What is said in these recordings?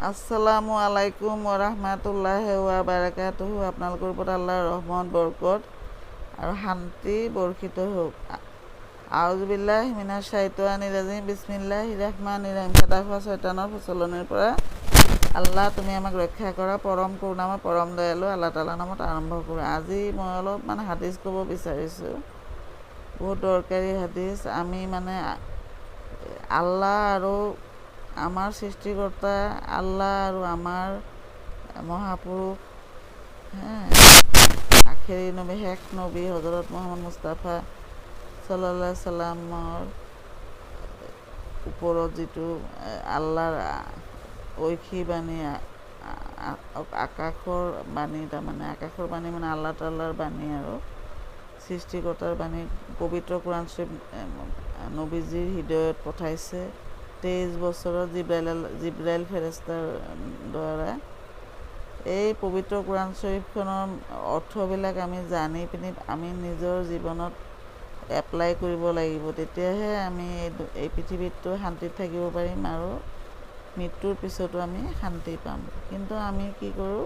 আসসালামু আলাইকুম ওৰহমাতুল্লাহি ওয়া বাৰাকাতুহু। আপোনালোকৰ ওপৰত আল্লাহৰ ৰহমত বৰকত আৰু শান্তি বৰ্ষিত হওক। আউযু বিল্লাহি মিনাশ শাইতানিৰ ৰাজিম। বিসমিল্লাহিৰ ৰহমানিৰ ৰহিম। খেদা খোৱা শয়তানৰ প্ৰচলনিৰ পৰা আল্লাহ তুমি আমাক ৰক্ষা কৰা। পৰম কৰুণাময় পৰম দয়ালু আল্লাহ তাআলাৰ নামত আৰম্ভ কৰোঁ। আজি মই অলপমান হাদিছ ক'ব বিচাৰিছোঁ, বহুত দৰকাৰী হাদিছ। আমি আল্লাহ আৰু আমাৰ সৃষ্টিকৰ্তা আল্লাহ আৰু আমাৰ মহাপুৰুষ আখেৰী নবী শেষ নবী হজৰত মুহাম্মদ মুস্তাফা সাল্লাল্লাহু আলাইহি সাল্লামৰ ওপৰত যিটো আল্লাহৰ ঐশী বাণী, আকাশৰ বাণী, আকাশৰ বাণী আল্লাহ তাআলাৰ বাণী আৰু সৃষ্টিকৰ্তাৰ বাণী, পবিত্ৰ কোৰাণ শৰীফ নবীজীৰ হৃদয়ত পঠাইছে 23 বছৰত জিব্ৰাইল ফেৰেস্তাৰ দ্বাৰা। এই পবিত্ৰ কোৰাণ শৰীফখনৰ অৰ্থবিলাক আমি জানি পিনি আমি নিজৰ জীৱনত এপ্লাই কৰিব লাগিব, তেতিয়াহে আমি এই পৃথিৱীতটো শান্তিত থাকিব পাৰিম আৰু মৃত্যুৰ পিছতো আমি শান্তি পাম। কিন্তু আমি কি কৰোঁ,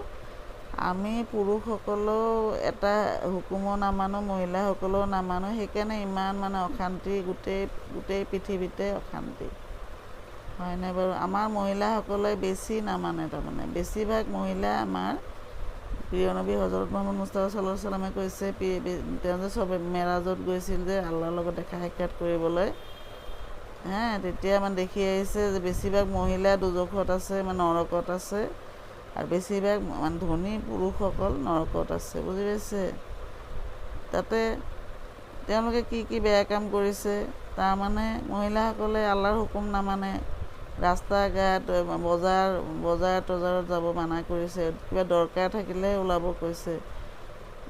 আমি পুৰুষসকলেও এটা হুকুমো নামানো, মহিলাসকলেও নামানো, সেইকাৰণে ইমান অশান্তি, গোটেই পৃথিৱীতে অশান্তি, হয়নে বাৰু? আমাৰ মহিলাসকলে বেছি নামানে, বেছিভাগ মহিলা আমাৰ প্ৰিয় নবী হজৰত মুহাম্মদ মুস্তাফা সাল্লাল্লাহু আলাইহি সাল্লামে কৈছে, তেওঁ যে চবে মেৰাজত গৈছিল যে আল্লাহৰ লগত দেখা সাক্ষাৎ কৰিবলৈ, তেতিয়া দেখি আহিছে যে বেছিভাগ মহিলা দুজখত আছে, নৰকত আছে, আৰু বেছিভাগ ধনী পুৰুষসকল নৰকত আছে, বুজি পাইছে? তাতে তেওঁলোকে কি বেয়া কাম কৰিছে, মহিলাসকলে আল্লাহৰ হুকুম নামানে, ৰাস্তা ঘাট বজাৰত যাব মানা কৰিছে, কিবা দৰকাৰ থাকিলেহে ওলাব কৈছে।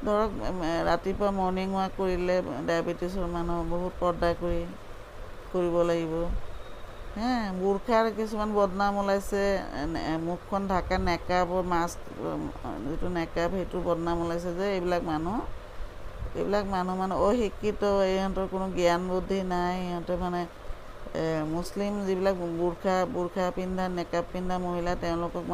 ধৰক ৰাতিপুৱা মৰ্ণিং ৱাক কৰিলে ডায়েবেটিছৰ মানুহ বহুত পৰ্দা কৰিব লাগিব। বুৰ্খাৰ কিছুমান বদনাম ওলাইছে, মুখখন ঢাকা নেকাবৰ মাস্ক, যিটো নেকাব, সেইটো বদনাম ওলাইছে যে এইবিলাক মানুহ অশিক্ষিত, ইহঁতৰ কোনো জ্ঞান বুদ্ধি নাই, ইহঁতে মুছলিম যিবিলাক বুৰ্খা পিন্ধা, নেকাব পিন্ধা মহিলা, তেওঁলোকক